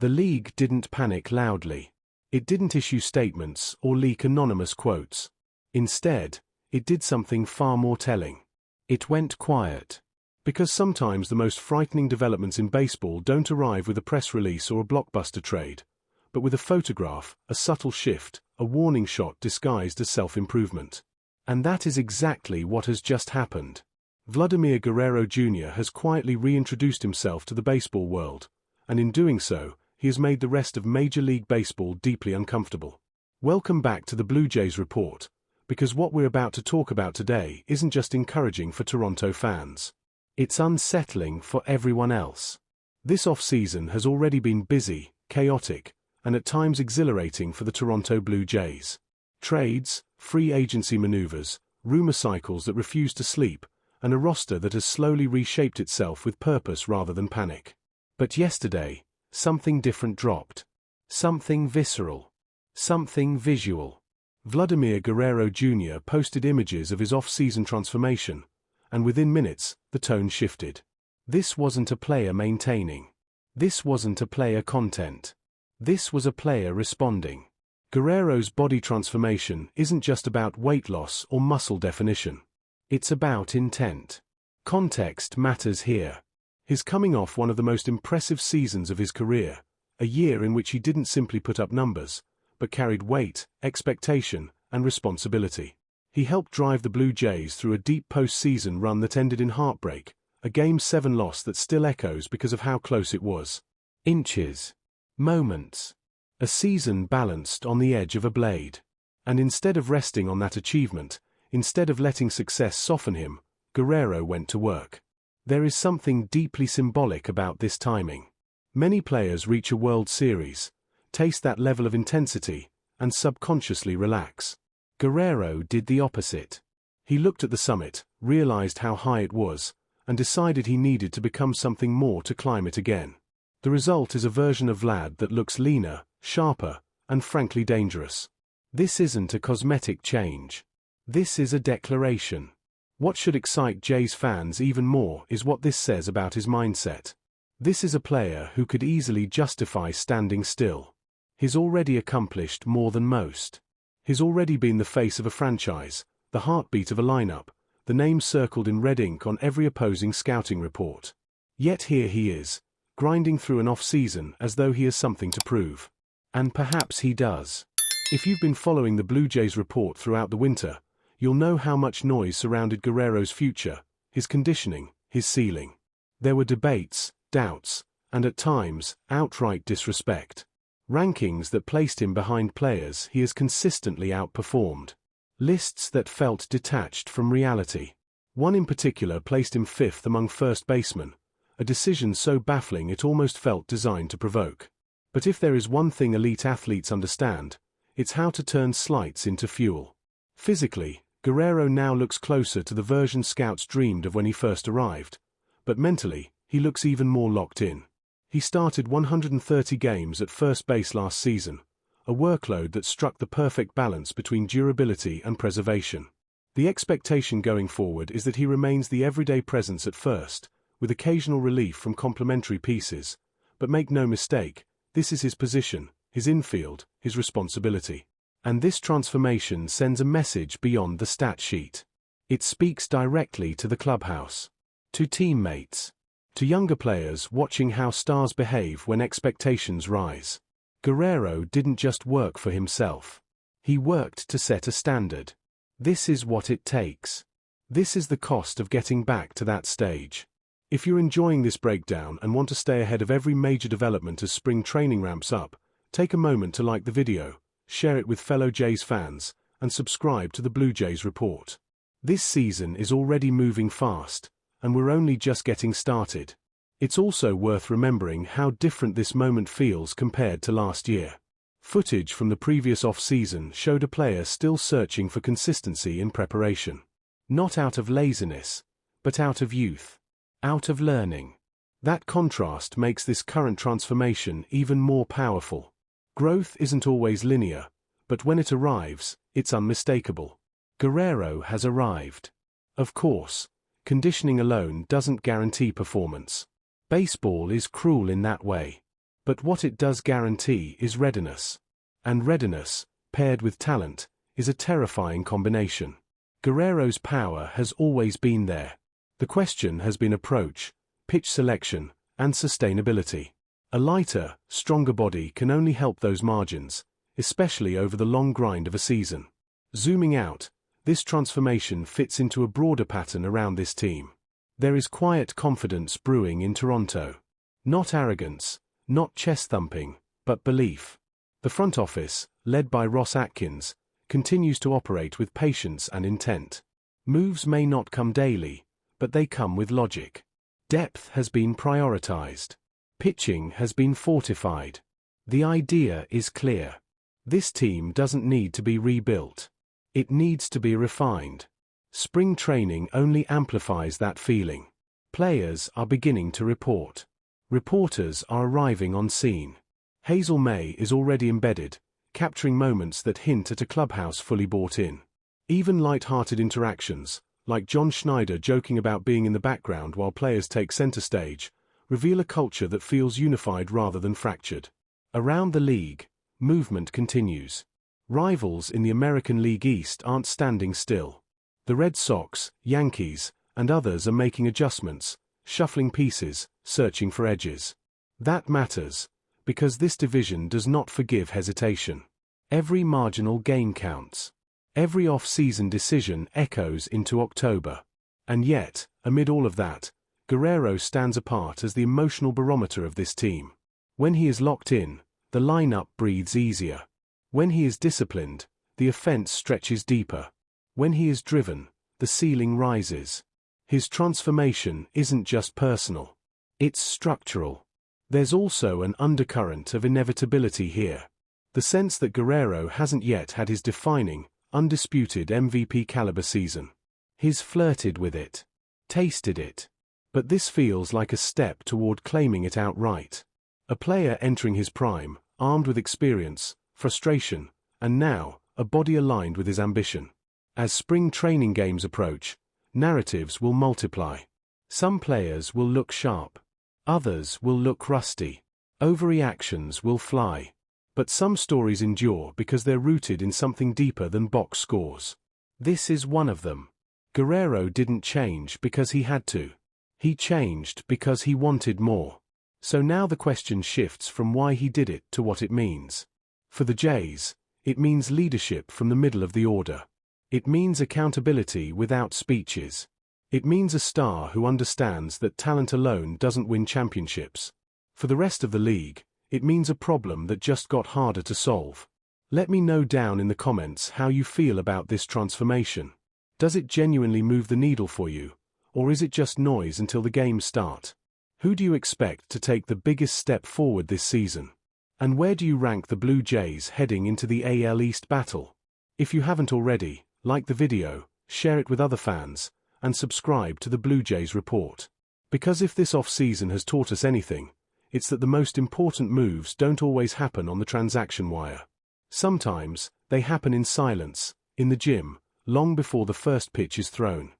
The league didn't panic loudly. It didn't issue statements or leak anonymous quotes. Instead, it did something far more telling. It went quiet. Because sometimes the most frightening developments in baseball don't arrive with a press release or a blockbuster trade, but with a photograph, a subtle shift, a warning shot disguised as self-improvement. And that is exactly what has just happened. Vladimir Guerrero Jr. has quietly reintroduced himself to the baseball world, and in doing so, he has made the rest of Major League Baseball deeply uncomfortable. Welcome back to the Blue Jays Report, because what we're about to talk about today isn't just encouraging for Toronto fans. It's unsettling for everyone else. This off-season has already been busy, chaotic, and at times exhilarating for the Toronto Blue Jays. Trades, free agency maneuvers, rumor cycles that refuse to sleep, and a roster that has slowly reshaped itself with purpose rather than panic. But yesterday, something different dropped. Something visceral. Something visual. Vladimir Guerrero Jr. posted images of his off-season transformation, and within minutes, the tone shifted. This wasn't a player maintaining. This wasn't a player content. This was a player responding. Guerrero's body transformation isn't just about weight loss or muscle definition. It's about intent. Context matters here. He's coming off one of the most impressive seasons of his career, a year in which he didn't simply put up numbers, but carried weight, expectation, and responsibility. He helped drive the Blue Jays through a deep postseason run that ended in heartbreak, a Game 7 loss that still echoes because of how close it was. Inches. Moments. A season balanced on the edge of a blade. And instead of resting on that achievement, instead of letting success soften him, Guerrero went to work. There is something deeply symbolic about this timing. Many players reach a World Series, taste that level of intensity, and subconsciously relax. Guerrero did the opposite. He looked at the summit, realized how high it was, and decided he needed to become something more to climb it again. The result is a version of Vlad that looks leaner, sharper, and frankly dangerous. This isn't a cosmetic change. This is a declaration. What should excite Jays fans even more is what this says about his mindset. This is a player who could easily justify standing still. He's already accomplished more than most. He's already been the face of a franchise, the heartbeat of a lineup, the name circled in red ink on every opposing scouting report. Yet here he is, grinding through an off-season as though he has something to prove. And perhaps he does. If you've been following the Blue Jays report throughout the winter, you'll know how much noise surrounded Guerrero's future, his conditioning, his ceiling. There were debates, doubts, and at times, outright disrespect. Rankings that placed him behind players he has consistently outperformed. Lists that felt detached from reality. One in particular placed him fifth among first basemen, a decision so baffling it almost felt designed to provoke. But if there is one thing elite athletes understand, it's how to turn slights into fuel. Physically, Guerrero now looks closer to the version scouts dreamed of when he first arrived, but mentally, he looks even more locked in. He started 130 games at first base last season, a workload that struck the perfect balance between durability and preservation. The expectation going forward is that he remains the everyday presence at first, with occasional relief from complementary pieces, but make no mistake, this is his position, his infield, his responsibility. And this transformation sends a message beyond the stat sheet. It speaks directly to the clubhouse, to teammates, to younger players watching how stars behave when expectations rise. Guerrero didn't just work for himself. He worked to set a standard. This is what it takes. This is the cost of getting back to that stage. If you're enjoying this breakdown and want to stay ahead of every major development as spring training ramps up, take a moment to like the video, share it with fellow Jays fans, and subscribe to the Blue Jays Report. This season is already moving fast, and we're only just getting started. It's also worth remembering how different this moment feels compared to last year. Footage from the previous off-season showed a player still searching for consistency in preparation. Not out of laziness, but out of youth. Out of learning. That contrast makes this current transformation even more powerful. Growth isn't always linear, but when it arrives, it's unmistakable. Guerrero has arrived. Of course, conditioning alone doesn't guarantee performance. Baseball is cruel in that way. But what it does guarantee is readiness. And readiness, paired with talent, is a terrifying combination. Guerrero's power has always been there. The question has been approach, pitch selection, and sustainability. A lighter, stronger body can only help those margins, especially over the long grind of a season. Zooming out, this transformation fits into a broader pattern around this team. There is quiet confidence brewing in Toronto. Not arrogance, not chest-thumping, but belief. The front office, led by Ross Atkins, continues to operate with patience and intent. Moves may not come daily, but they come with logic. Depth has been prioritized. Pitching has been fortified. The idea is clear. This team doesn't need to be rebuilt. It needs to be refined. Spring training only amplifies that feeling. Players are beginning to report. Reporters are arriving on scene. Hazel May is already embedded, capturing moments that hint at a clubhouse fully bought in. Even light-hearted interactions, like John Schneider joking about being in the background while players take center stage, reveal a culture that feels unified rather than fractured. Around the league, movement continues. Rivals in the American League East aren't standing still. The Red Sox, Yankees, and others are making adjustments, shuffling pieces, searching for edges. That matters, because this division does not forgive hesitation. Every marginal game counts. Every off-season decision echoes into October. And yet, amid all of that, Guerrero stands apart as the emotional barometer of this team. When he is locked in, the lineup breathes easier. When he is disciplined, the offense stretches deeper. When he is driven, the ceiling rises. His transformation isn't just personal. It's structural. There's also an undercurrent of inevitability here. The sense that Guerrero hasn't yet had his defining, undisputed MVP caliber season. He's flirted with it. Tasted it. But this feels like a step toward claiming it outright. A player entering his prime, armed with experience, frustration, and now, a body aligned with his ambition. As spring training games approach, narratives will multiply. Some players will look sharp. Others will look rusty. Overreactions will fly. But some stories endure because they're rooted in something deeper than box scores. This is one of them. Guerrero didn't change because he had to. He changed because he wanted more. So now the question shifts from why he did it to what it means. For the Jays, it means leadership from the middle of the order. It means accountability without speeches. It means a star who understands that talent alone doesn't win championships. For the rest of the league, it means a problem that just got harder to solve. Let me know down in the comments how you feel about this transformation. Does it genuinely move the needle for you, or is it just noise until the games start? Who do you expect to take the biggest step forward this season? And where do you rank the Blue Jays heading into the AL East battle? If you haven't already, like the video, share it with other fans, and subscribe to the Blue Jays Report. Because if this off-season has taught us anything, it's that the most important moves don't always happen on the transaction wire. Sometimes, they happen in silence, in the gym, long before the first pitch is thrown.